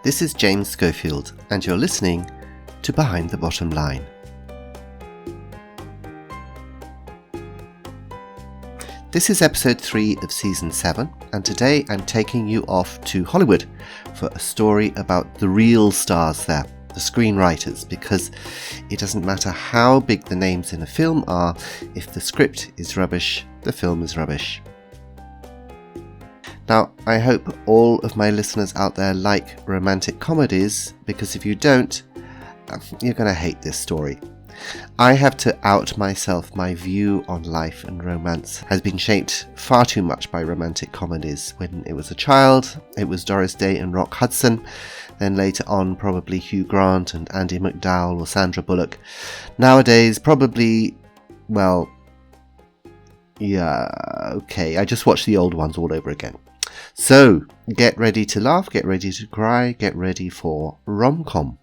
This is James Schofield, and you're listening to Behind the Bottom Line. This is episode 3 of season 7, and today I'm taking you off to Hollywood for a story about the real stars there, the screenwriters, because it doesn't matter how big the names in a film are, if the script is rubbish, the film is rubbish. Now, I hope all of my listeners out there like romantic comedies, because if you don't, you're going to hate this story. I have to out myself. My view on life and romance has been shaped far too much by romantic comedies. When it was a child, it was Doris Day and Rock Hudson. Then later on, probably Hugh Grant and Andie MacDowell or Sandra Bullock. Nowadays, probably, I just watch the old ones all over again. So, get ready to laugh, get ready to cry, get ready for RomCom.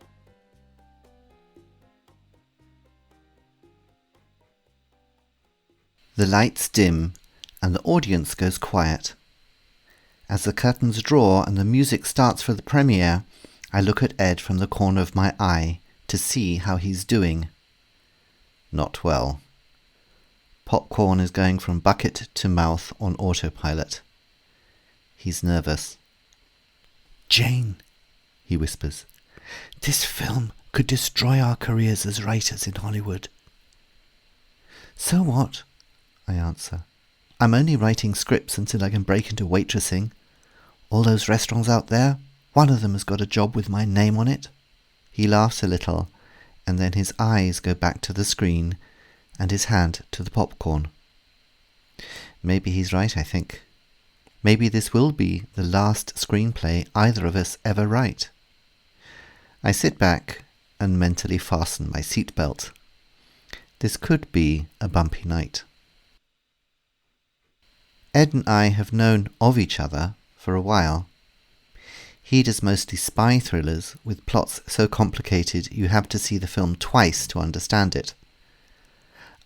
The lights dim and the audience goes quiet. As the curtains draw and the music starts for the premiere, I look at Ed from the corner of my eye to see how he's doing. Not well. Popcorn is going from bucket to mouth on autopilot. He's nervous. "Jane," he whispers, "this film could destroy our careers as writers in Hollywood." "So what?" I answer. "I'm only writing scripts until I can break into waitressing. All those restaurants out there, one of them has got a job with my name on it." He laughs a little, and then his eyes go back to the screen and his hand to the popcorn. Maybe he's right, I think. Maybe this will be the last screenplay either of us ever write. I sit back and mentally fasten my seatbelt. This could be a bumpy night. Ed and I have known of each other for a while. He does mostly spy thrillers with plots so complicated you have to see the film twice to understand it.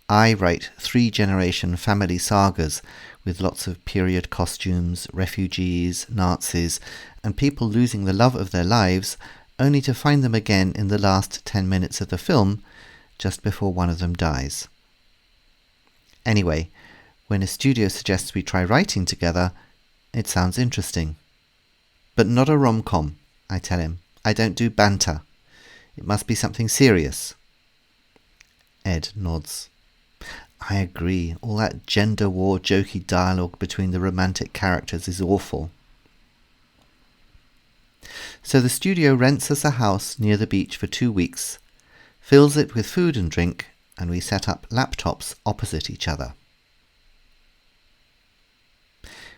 I write 3-generation family sagas with lots of period costumes, refugees, Nazis, and people losing the love of their lives only to find them again in the last 10 minutes of the film, just before one of them dies. Anyway, when a studio suggests we try writing together, it sounds interesting. "But not a rom-com," I tell him. "I don't do banter. It must be something serious." Ed nods. I agree, all that gender war jokey dialogue between the romantic characters is awful. So the studio rents us a house near the beach for 2 weeks, fills it with food and drink, and we set up laptops opposite each other.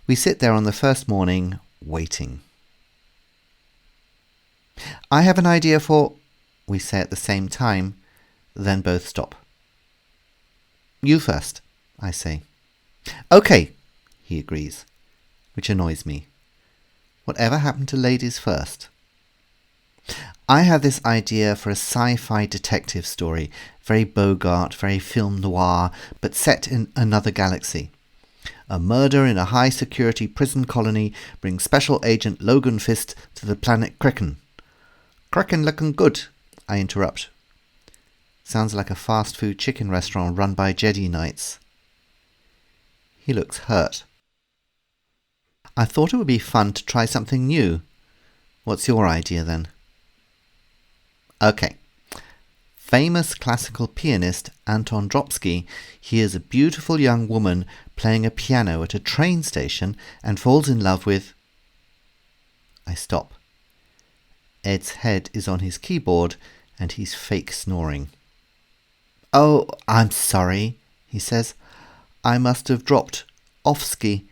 We sit there on the first morning, waiting. "I have an idea for," we say at the same time, then both stop. "You first," I say. "Okay," he agrees, which annoys me. Whatever happened to ladies first? "I have this idea for a sci-fi detective story, very Bogart, very film noir, but set in another galaxy. A murder in a high-security prison colony brings Special Agent Logan Fist to the planet Kraken." "Kraken looking good," I interrupt. Sounds like a fast food chicken restaurant run by Jedi Knights. He looks hurt. "I thought it would be fun to try something new. What's your idea then?" "Okay. Famous classical pianist Anton Dropsky hears a beautiful young woman playing a piano at a train station and falls in love with..." I stop. Ed's head is on his keyboard and he's fake snoring. "Oh, I'm sorry," he says. "I must have dropped Offsky.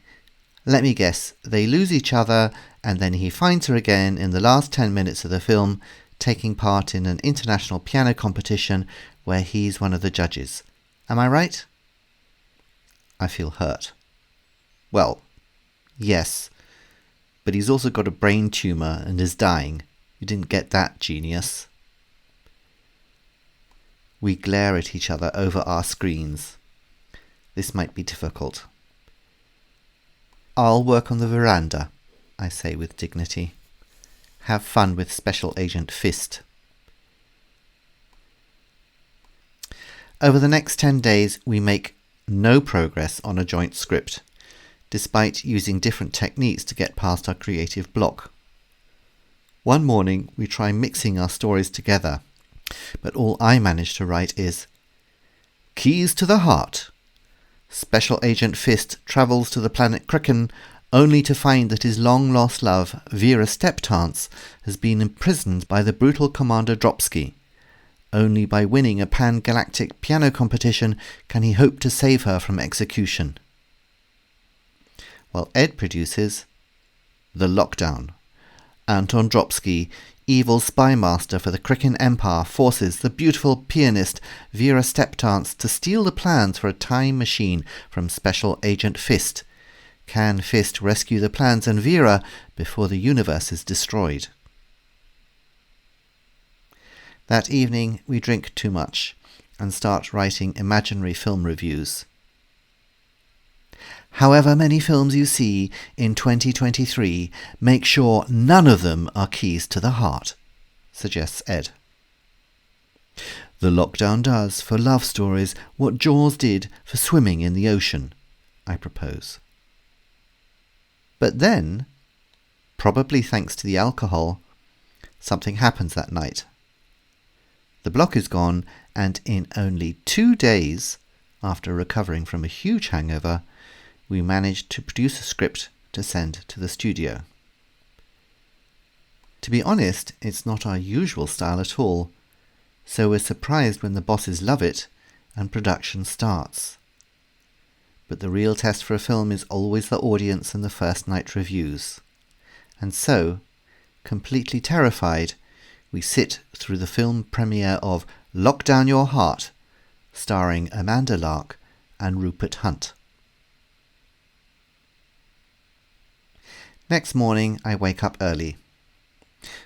Let me guess, they lose each other and then he finds her again in the last 10 minutes of the film, taking part in an international piano competition where he's one of the judges. Am I right?" I feel hurt. "Well, yes, but he's also got a brain tumour and is dying. You didn't get that, genius." We glare at each other over our screens. This might be difficult. "I'll work on the veranda," I say with dignity. have fun with Special Agent Fist. Over the next 10 days, we make no progress on a joint script, despite using different techniques to get past our creative block. One morning, we try mixing our stories together, but all I manage to write is, Keys to the Heart. Special Agent Fist travels to the planet Kraken only to find that his long-lost love, Vera Steptance, has been imprisoned by the brutal Commander Dropsky. Only by winning a pan-galactic piano competition can he hope to save her from execution. While Ed produces The Lockdown. Anton Dropsky, evil spy master for the Kraken Empire, forces the beautiful pianist Vera Steptance to steal the plans for a time machine from Special Agent Fist. Can Fist rescue the plans and Vera before the universe is destroyed? That evening we drink too much and start writing imaginary film reviews. However many films you see in 2023, make sure none of them are Keys to the Heart, suggests Ed. The Lockdown does for love stories what Jaws did for swimming in the ocean, I propose. But then, probably thanks to the alcohol, something happens that night. The block is gone, and in only 2 days, after recovering from a huge hangover, we managed to produce a script to send to the studio. To be honest, it's not our usual style at all, so we're surprised when the bosses love it and production starts. But the real test for a film is always the audience and the first night reviews. And so, completely terrified, we sit through the film premiere of Lock Down Your Heart, starring Amanda Lark and Rupert Hunt. Next morning I wake up early.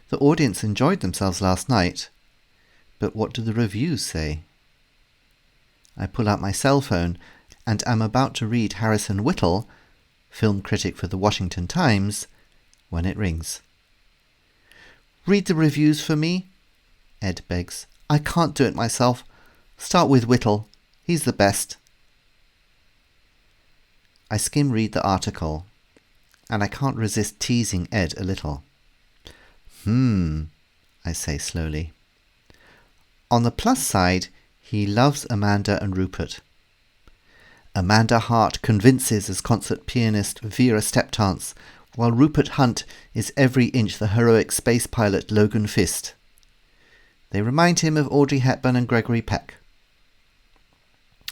The audience enjoyed themselves last night, but what do the reviews say? I pull out my cell phone and am about to read Harrison Whittle, film critic for the Washington Times, when it rings. Read the reviews for me, Ed begs. I can't do it myself. Start with Whittle. He's the best. I skim read the article, and I can't resist teasing Ed a little. I say slowly. On the plus side, he loves Amanda and Rupert. Amanda Hart convinces as concert pianist Vera Steptance, while Rupert Hunt is every inch the heroic space pilot Logan Fist. They remind him of Audrey Hepburn and Gregory Peck.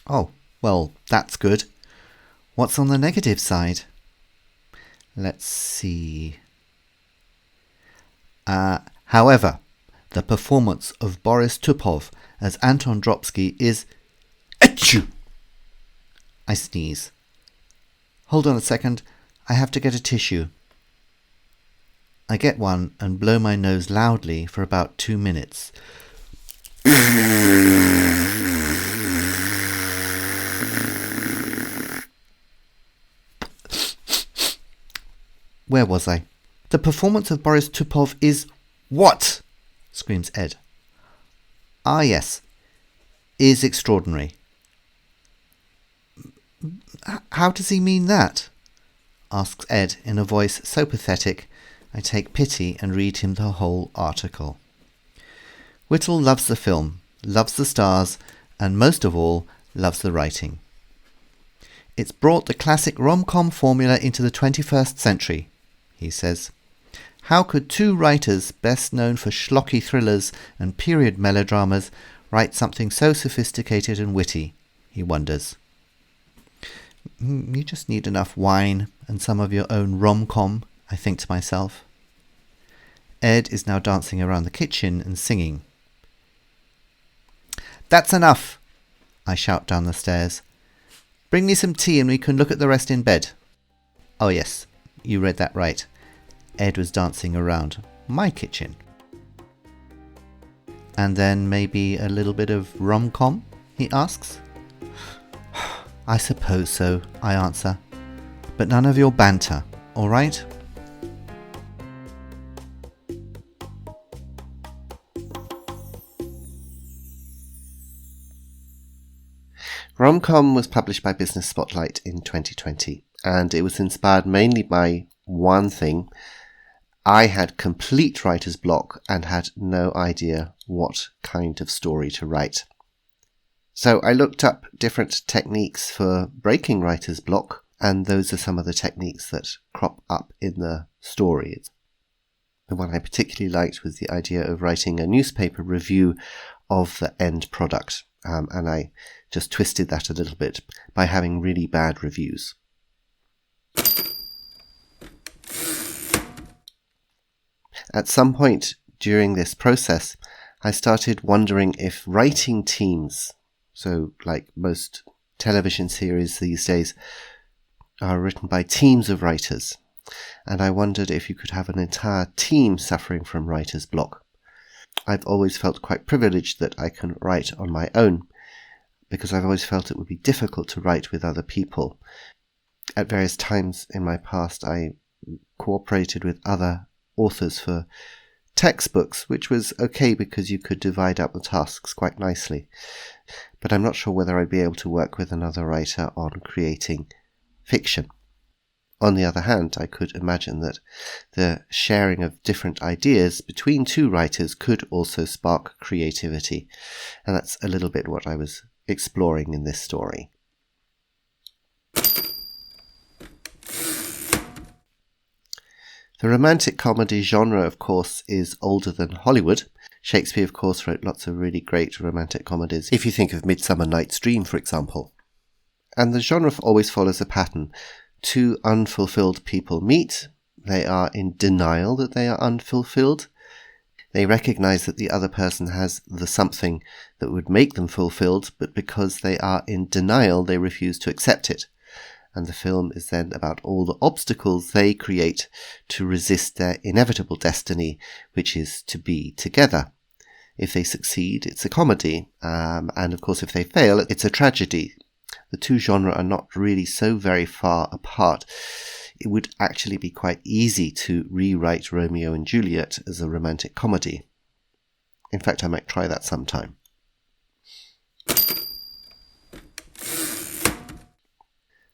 Oh, well, that's good. What's on the negative side? Let's see. However, the performance of Boris Tupov as Anton Dropsky is... Achoo! I sneeze. Hold on a second, I have to get a tissue. I get one and blow my nose loudly for about 2 minutes. Where was I? The performance of Boris Tupov is... What? Screams Ed. Ah, yes. Is extraordinary. How does he mean that? Asks Ed in a voice so pathetic I take pity and read him the whole article. Whittle loves the film, loves the stars, and most of all, loves the writing. It's brought the classic RomCom formula into the 21st century, he says. How could two writers best known for schlocky thrillers and period melodramas write something so sophisticated and witty, he wonders. You just need enough wine and some of your own RomCom, I think to myself. Ed is now dancing around the kitchen and singing. That's enough, I shout down the stairs. Bring me some tea and we can look at the rest in bed. Oh yes, you read that right. Ed was dancing around my kitchen. And then maybe a little bit of RomCom, he asks. I suppose so, I answer. But none of your banter, all right? RomCom was published by Business Spotlight in 2020, and it was inspired mainly by one thing. I had complete writer's block and had no idea what kind of story to write. So I looked up different techniques for breaking writer's block, and those are some of the techniques that crop up in the story. The one I particularly liked was the idea of writing a newspaper review of the end product, and I just twisted that a little bit by having really bad reviews. At some point during this process, I started wondering if writing teams, so like most television series these days, are written by teams of writers, and I wondered if you could have an entire team suffering from writer's block. I've always felt quite privileged that I can write on my own, because I've always felt it would be difficult to write with other people. At various times in my past, I cooperated with other authors for textbooks, which was okay because you could divide up the tasks quite nicely. But I'm not sure whether I'd be able to work with another writer on creating fiction. On the other hand, I could imagine that the sharing of different ideas between two writers could also spark creativity, and that's a little bit what I was exploring in this story. The romantic comedy genre, of course, is older than Hollywood. Shakespeare, of course, wrote lots of really great romantic comedies, if you think of Midsummer Night's Dream, for example. And the genre always follows a pattern. Two unfulfilled people meet. They are in denial that they are unfulfilled. They recognize that the other person has the something that would make them fulfilled, but because they are in denial, they refuse to accept it. And the film is then about all the obstacles they create to resist their inevitable destiny, which is to be together. If they succeed, it's a comedy, and of course if they fail, it's a tragedy. The two genres are not really so very far apart. It would actually be quite easy to rewrite Romeo and Juliet as a romantic comedy. In fact, I might try that sometime.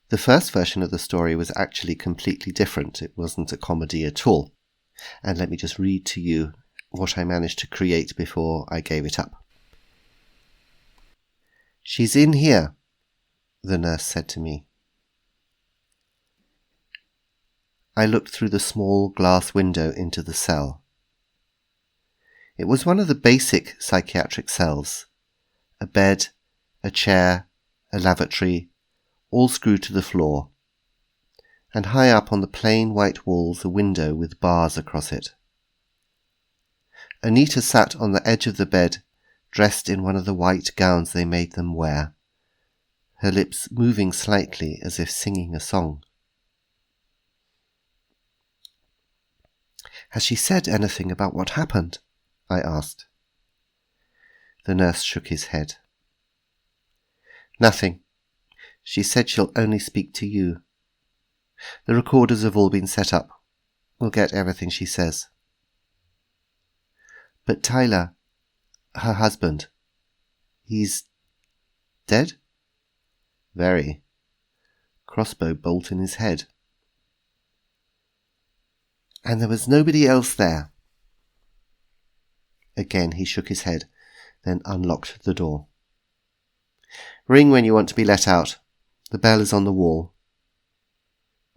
The first version of the story was actually completely different. It wasn't a comedy at all. And let me just read to you what I managed to create before I gave it up. "She's in here," the nurse said to me. I looked through the small glass window into the cell. It was one of the basic psychiatric cells. A bed, a chair, a lavatory, all screwed to the floor. And high up on the plain white walls a window with bars across it. Anita sat on the edge of the bed, dressed in one of the white gowns they made them wear, her lips moving slightly as if singing a song. "Has she said anything about what happened?" I asked. The nurse shook his head. "Nothing. She said she'll only speak to you. The recorders have all been set up. We'll get everything she says." "But Tyler, her husband, he's dead?" "Very. Crossbow bolt in his head." "And there was nobody else there?" Again he shook his head, then unlocked the door. "Ring when you want to be let out. The bell is on the wall."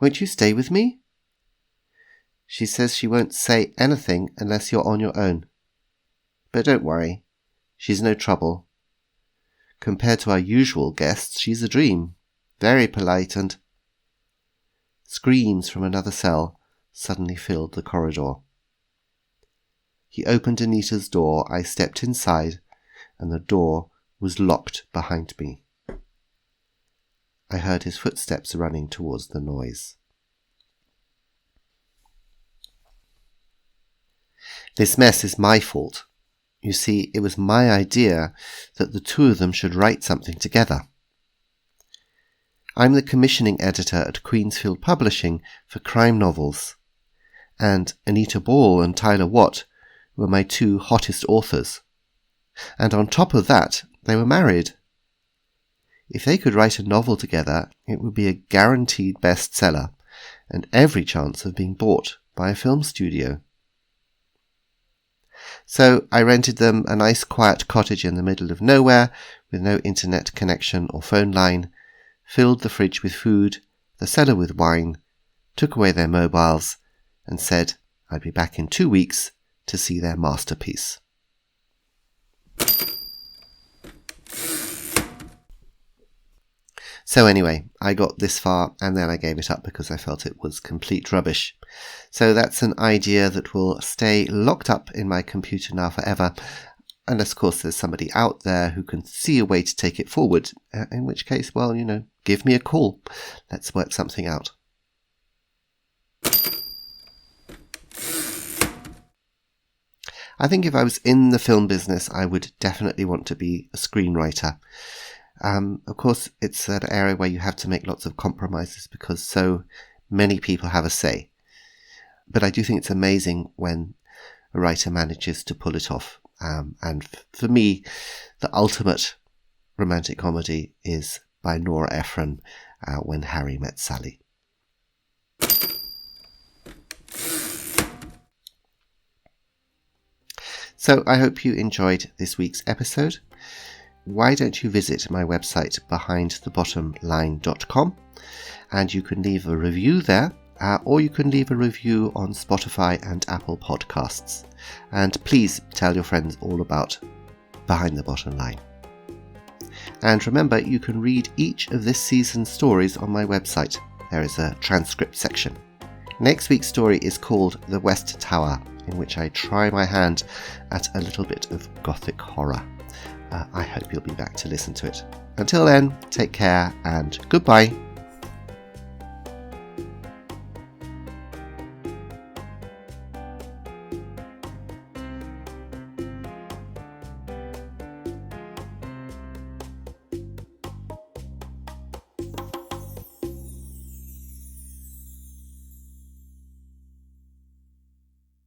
"Won't you stay with me?" "She says she won't say anything unless you're on your own. But don't worry, she's no trouble. Compared to our usual guests, she's a dream. Very polite and—" Screams from another cell suddenly filled the corridor. He opened Anita's door, I stepped inside, and the door was locked behind me. I heard his footsteps running towards the noise. This mess is my fault. You see, it was my idea that the two of them should write something together. I'm the commissioning editor at Queensfield Publishing for crime novels, and Anita Ball and Tyler Watt were my two hottest authors. And on top of that, they were married. If they could write a novel together, it would be a guaranteed bestseller and every chance of being bought by a film studio. So I rented them a nice quiet cottage in the middle of nowhere with no internet connection or phone line, filled the fridge with food, the cellar with wine, took away their mobiles, and said I'd be back in 2 weeks to see their masterpiece. So anyway, I got this far and then I gave it up because I felt it was complete rubbish. So that's an idea that will stay locked up in my computer now forever, unless of course there's somebody out there who can see a way to take it forward, in which case, well, give me a call. Let's work something out. I think if I was in the film business, I would definitely want to be a screenwriter. Of course, it's an area where you have to make lots of compromises because so many people have a say. But I do think it's amazing when a writer manages to pull it off. And for me, the ultimate romantic comedy is by Nora Ephron, When Harry Met Sally. So I hope you enjoyed this week's episode. Why don't you visit my website behindthebottomline.com, and you can leave a review there, or you can leave a review on Spotify and Apple Podcasts. And please tell your friends all about Behind the Bottom Line. And remember, you can read each of this season's stories on my website. There is a transcript section. Next week's story is called The West Tower, in which I try my hand at a little bit of gothic horror. I hope you'll be back to listen to it. Until then, take care and goodbye.